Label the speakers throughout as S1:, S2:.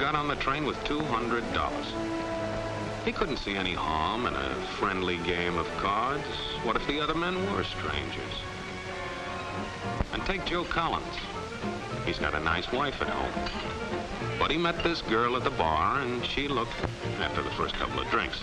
S1: got on the train with $200. He couldn't see any harm in a friendly game of cards. What if the other men were strangers? And take Joe Collins. He's got a nice wife at home. But he met this girl at the bar, and she looked, after the first couple of drinks.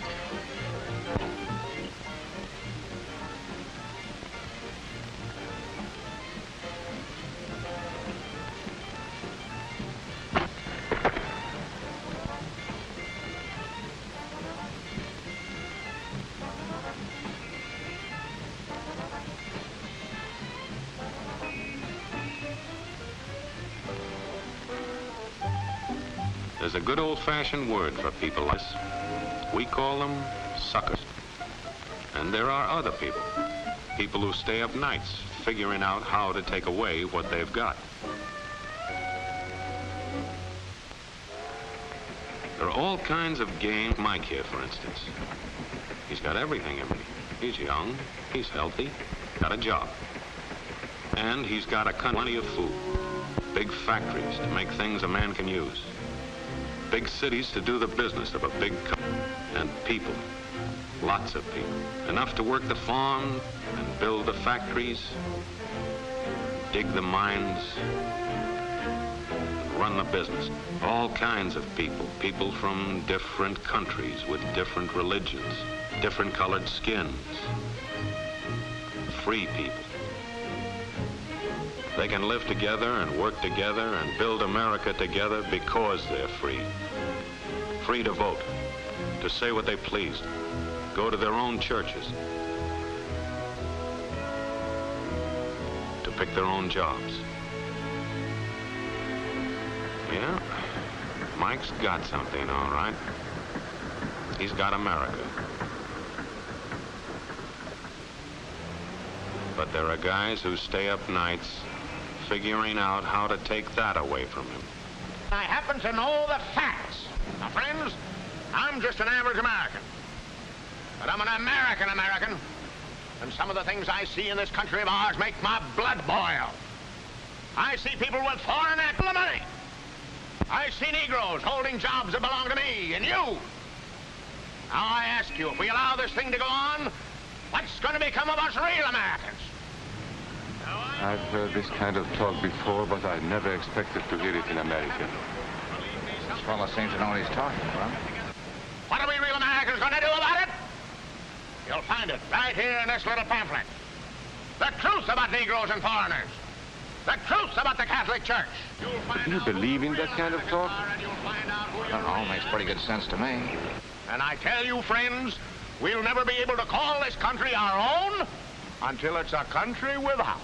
S1: There's a good old-fashioned word for people like us. We call them suckers. And there are other people. People who stay up nights figuring out how to take away what they've got. There are all kinds of games. Mike here, for instance. He's got everything in me. He's young, he's healthy, got a job. And he's got plenty of food. Big factories to make things a man can use. Big cities to do the business of a big company. And people, lots of people. Enough to work the farm and build the factories, dig the mines, and run the business. All kinds of people. People from different countries with different religions, different colored skins. Free people. They can live together and work together and build America together because they're free. Free to vote, to say what they please, go to their own churches, to pick their own jobs. Yeah, Mike's got something, all right. He's got America. But there are guys who stay up nights figuring out how to take that away from him.
S2: I happen to know the facts. Now, friends, I'm just an average American. But I'm an American. And some of the things I see in this country of ours make my blood boil. I see people with foreign money. I see Negroes holding jobs that belong to me and you. Now, I ask you, if we allow this thing to go on, what's going to become of us real Americans?
S3: I've heard this kind of talk before, but I never expected to hear it in America.
S4: This fellow seems to know what he's talking about.
S2: What are we real Americans going to do about it? You'll find it right here in this little pamphlet. The truth about Negroes and foreigners. The truth about the Catholic Church.
S3: Do you believe in that kind of talk?
S4: That all makes pretty good sense to me.
S2: And I tell you, friends, we'll never be able to call this country our own until it's a country without.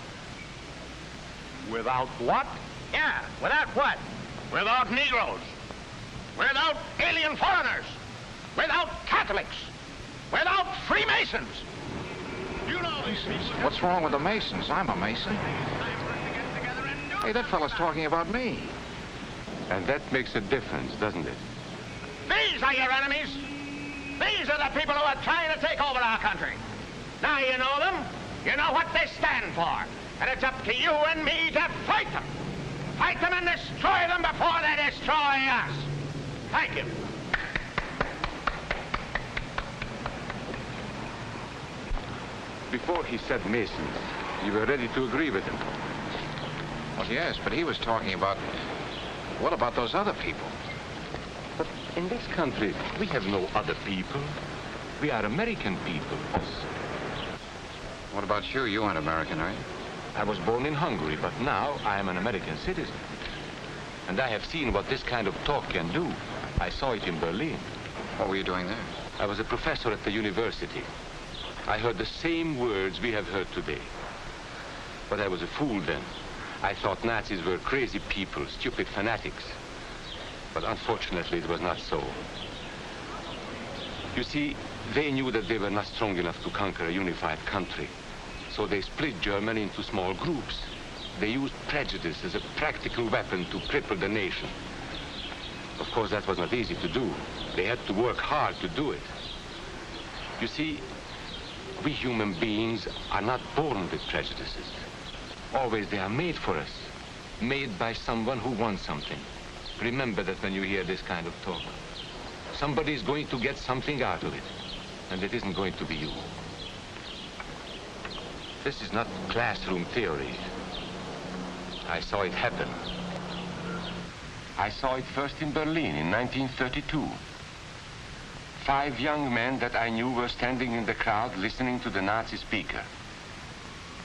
S2: Without what? Yeah, without what? Without Negroes. Without alien foreigners. Without Catholics. Without Freemasons. You know these people.
S4: What's wrong with the Masons? I'm a Mason. Hey, that fellow's talking about me.
S3: And that makes a difference, doesn't it?
S2: These are your enemies. These are the people who are trying to take over our country. Now you know them. You know what they stand for. And it's up to you and me to fight them. Fight them and destroy them before they destroy us. Thank you.
S3: Before he said Masons, you were ready to agree with him.
S4: Well, yes, but he was talking about... What about those other people?
S3: But in this country, we have no other people. We are American people.
S4: What about you? You aren't American, are you?
S3: I was born in Hungary, but now I am an American citizen. And I have seen what this kind of talk can do. I saw it in Berlin.
S4: What were you doing there?
S3: I was a professor at the university. I heard the same words we have heard today. But I was a fool then. I thought Nazis were crazy people, stupid fanatics. But unfortunately, it was not so. You see, they knew that they were not strong enough to conquer a unified country. So they split Germany into small groups. They used prejudice as a practical weapon to cripple the nation. Of course, that was not easy to do. They had to work hard to do it. You see, we human beings are not born with prejudices. Always they are made for us, made by someone who wants something. Remember that when you hear this kind of talk. Somebody's going to get something out of it, and it isn't going to be you. This is not classroom theory. I saw it happen. I saw it first in Berlin in 1932. 5 young men that I knew were standing in the crowd listening to the Nazi speaker.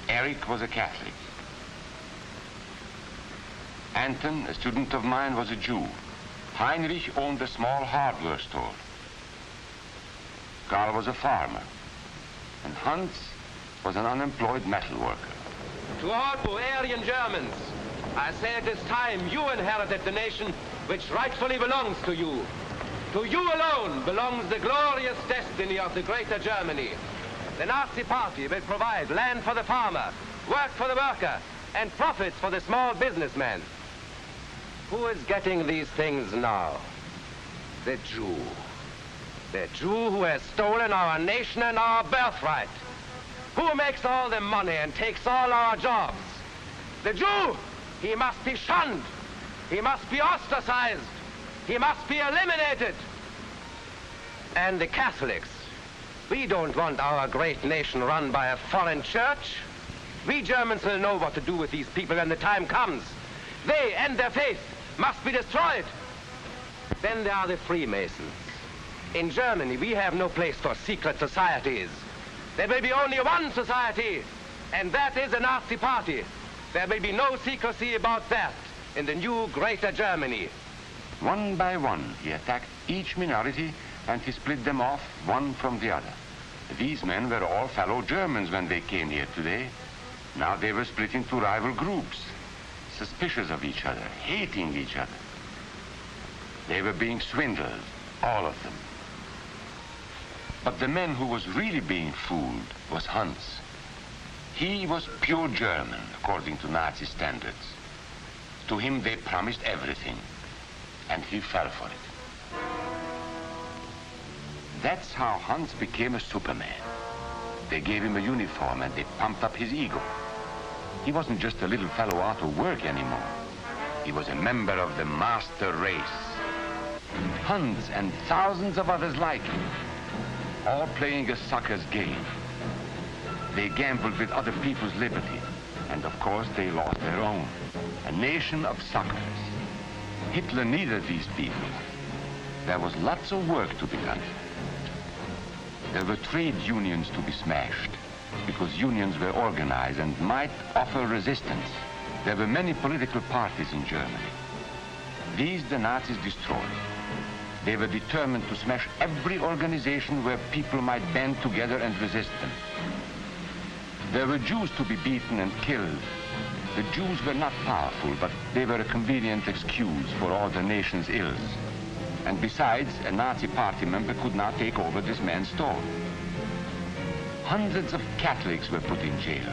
S3: Eric was a Catholic. Anton, a student of mine, was a Jew. Heinrich owned a small hardware store. Karl was a farmer. And Hans was an unemployed metal worker.
S5: To all Bavarian Germans, I say it is time you inherited the nation which rightfully belongs to you. To you alone belongs the glorious destiny of the greater Germany. The Nazi Party will provide land for the farmer, work for the worker, and profits for the small businessman. Who is getting these things now? The Jew. The Jew who has stolen our nation and our birthright. Who makes all the money and takes all our jobs? The Jew! He must be shunned. He must be ostracized. He must be eliminated. And the Catholics. We don't want our great nation run by a foreign church. We Germans will know what to do with these people when the time comes. They and their faith must be destroyed. Then there are the Freemasons. In Germany, we have no place for secret societies. There will be only one society, and that is the Nazi Party. There will be no secrecy about that in the new greater Germany.
S3: One by one, he attacked each minority and he split them off one from the other. These men were all fellow Germans when they came here today. Now they were split into rival groups, suspicious of each other, hating each other. They were being swindled, all of them. But the man who was really being fooled was Hans. He was pure German, according to Nazi standards. To him they promised everything, and he fell for it. That's how Hans became a Superman. They gave him a uniform and they pumped up his ego. He wasn't just a little fellow out of work anymore. He was a member of the master race. Hans and thousands of others like him, all playing a sucker's game. They gambled with other people's liberty, and of course they lost their own. A nation of suckers. Hitler needed these people. There was lots of work to be done. There were trade unions to be smashed, because unions were organized and might offer resistance. There were many political parties in Germany. These the Nazis destroyed. They were determined to smash every organization where people might band together and resist them. There were Jews to be beaten and killed. The Jews were not powerful, but they were a convenient excuse for all the nation's ills. And besides, a Nazi party member could not take over this man's store. Hundreds of Catholics were put in jail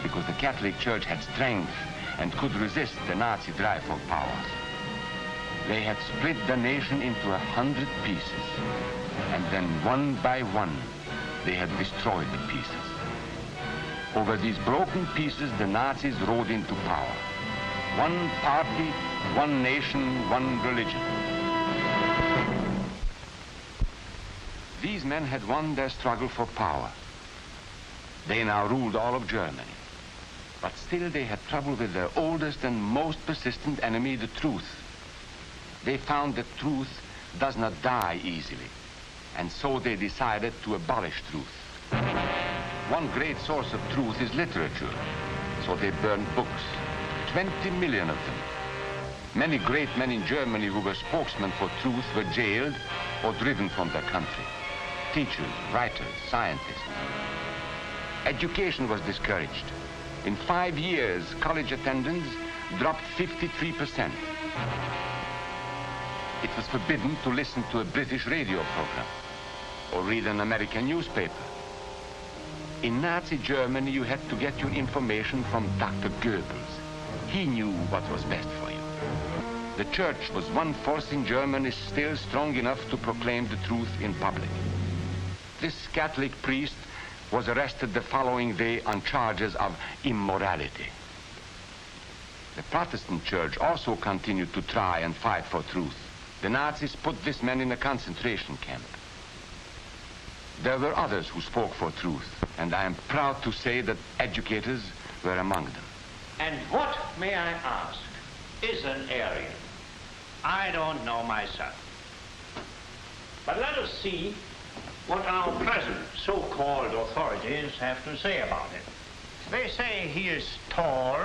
S3: because the Catholic Church had strength and could resist the Nazi drive for power. They had split the nation into 100 pieces, and then one by one, they had destroyed the pieces. Over these broken pieces, the Nazis rode into power. One party, one nation, one religion. These men had won their struggle for power. They now ruled all of Germany. But still they had trouble with their oldest and most persistent enemy, the truth. They found that truth does not die easily, and so they decided to abolish truth. One great source of truth is literature, so they burned books, 20 million of them. Many great men in Germany who were spokesmen for truth were jailed or driven from their country. Teachers, writers, scientists. Education was discouraged. In 5 years, college attendance dropped 53%. It was forbidden to listen to a British radio program or read an American newspaper. In Nazi Germany, you had to get your information from Dr. Goebbels. He knew what was best for you. The church was one force in Germany still strong enough to proclaim the truth in public. This Catholic priest was arrested the following day on charges of immorality. The Protestant church also continued to try and fight for truth. The Nazis put this man in a concentration camp. There were others who spoke for truth, and I am proud to say that educators were among them.
S6: And what, may I ask, is an Aryan? I don't know myself. But let us see what our present so-called authorities have to say about it. They say he is tall,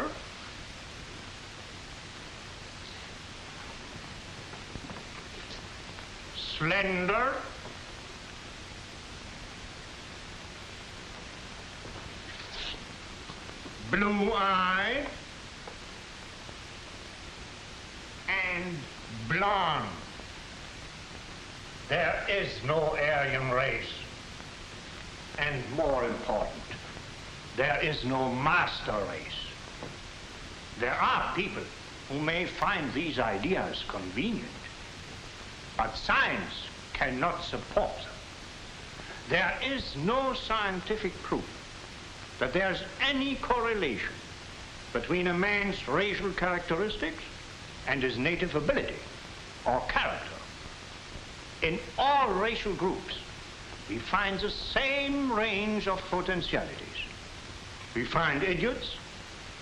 S6: slender, blue-eyed, and blonde. There is no Aryan race. And more important, there is no master race. There are people who may find these ideas convenient, but science cannot support them. There is no scientific proof that there's any correlation between a man's racial characteristics and his native ability or character. In all racial groups, we find the same range of potentialities. We find idiots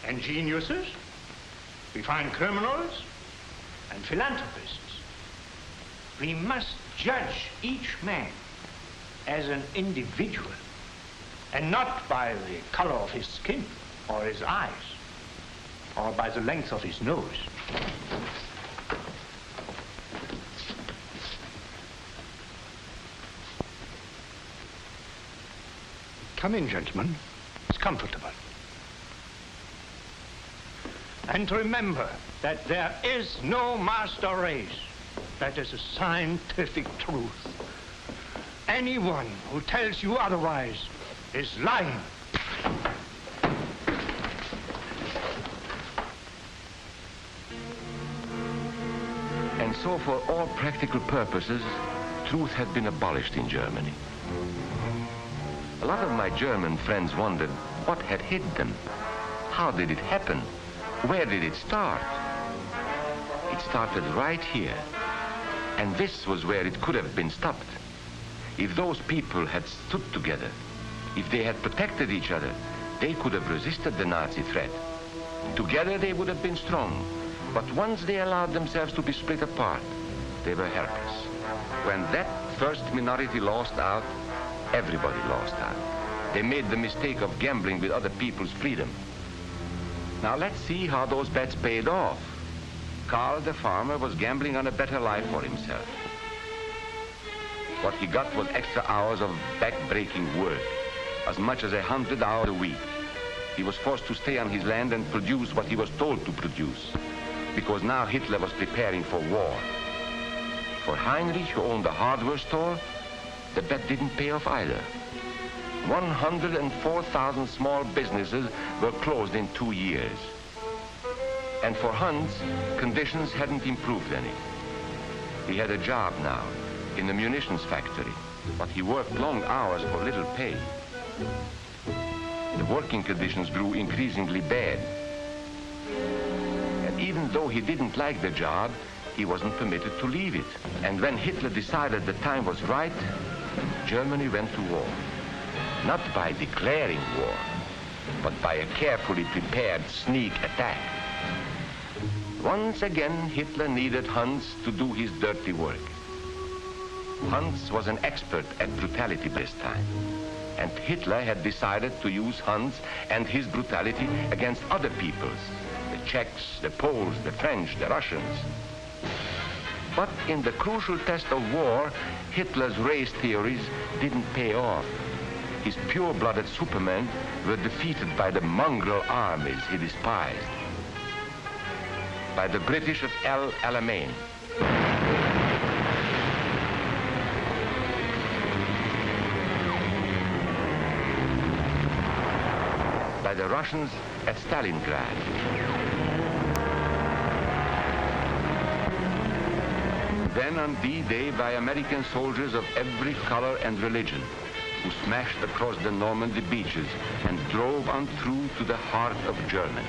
S6: and geniuses. We find criminals and philanthropists. We must judge each man as an individual and not by the color of his skin or his eyes or by the length of his nose. Come in, gentlemen. It's comfortable. And remember that there is no master race. That is a scientific truth. Anyone who tells you otherwise is lying.
S3: And so for all practical purposes, truth had been abolished in Germany. A lot of my German friends wondered what had hit them. How did it happen? Where did it start? It started right here. And this was where it could have been stopped. If those people had stood together, if they had protected each other, they could have resisted the Nazi threat. Together they would have been strong. But once they allowed themselves to be split apart, they were helpless. When that first minority lost out, everybody lost out. They made the mistake of gambling with other people's freedom. Now let's see how those bets paid off. Karl the farmer was gambling on a better life for himself. What he got was extra hours of back-breaking work, as much as 100 hours a week. He was forced to stay on his land and produce what he was told to produce, because now Hitler was preparing for war. For Heinrich, who owned a hardware store, the bet didn't pay off either. 104,000 small businesses were closed in 2 years. And for Hans, conditions hadn't improved any. He had a job now in the munitions factory, but he worked long hours for little pay. The working conditions grew increasingly bad. And even though he didn't like the job, he wasn't permitted to leave it. And when Hitler decided the time was right, Germany went to war. Not by declaring war, but by a carefully prepared sneak attack. Once again, Hitler needed Hans to do his dirty work. Hans was an expert at brutality this time, and Hitler had decided to use Hans and his brutality against other peoples, the Czechs, the Poles, the French, the Russians. But in the crucial test of war, Hitler's race theories didn't pay off. His pure-blooded supermen were defeated by the mongrel armies he despised. By the British of El Alamein. By the Russians at Stalingrad. Then on D-Day by American soldiers of every color and religion, who smashed across the Normandy beaches and drove on through to the heart of Germany.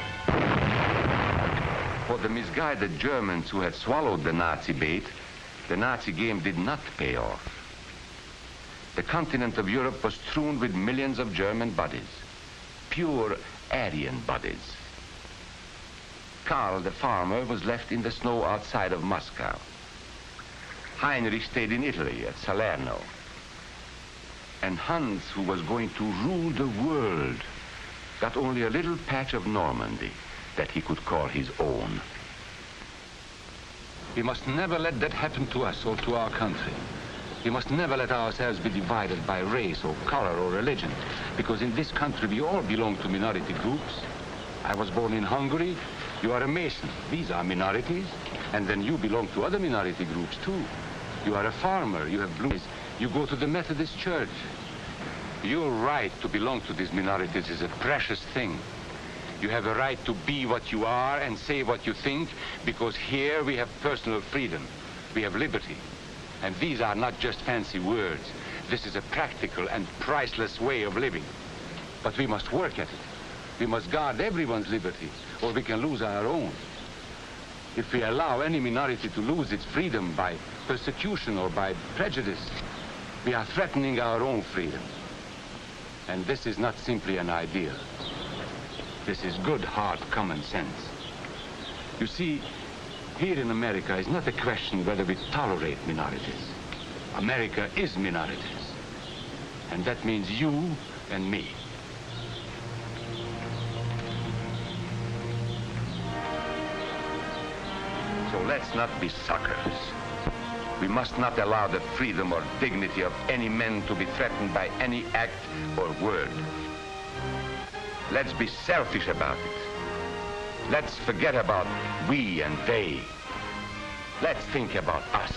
S3: For the misguided Germans who had swallowed the Nazi bait, the Nazi game did not pay off. The continent of Europe was strewn with millions of German bodies, pure Aryan bodies. Karl, the farmer, was left in the snow outside of Moscow. Heinrich stayed in Italy at Salerno. And Hans, who was going to rule the world, got only a little patch of Normandy that he could call his own. We must never let that happen to us or to our country. We must never let ourselves be divided by race or color or religion, because in this country we all belong to minority groups. I was born in Hungary. You are a Mason. These are minorities. And then you belong to other minority groups too. You are a farmer. You have blue eyes. You go to the Methodist Church. Your right to belong to these minorities is a precious thing. You have a right to be what you are and say what you think, because here we have personal freedom. We have liberty. And these are not just fancy words. This is a practical and priceless way of living. But we must work at it. We must guard everyone's liberty, or we can lose our own. If we allow any minority to lose its freedom by persecution or by prejudice, we are threatening our own freedom. And this is not simply an ideal. This is good, hard common sense. You see, here in America is not a question whether we tolerate minorities. America is minorities. And that means you and me. So let's not be suckers. We must not allow the freedom or dignity of any man to be threatened by any act or word. Let's be selfish about it. Let's forget about we and they. Let's think about us.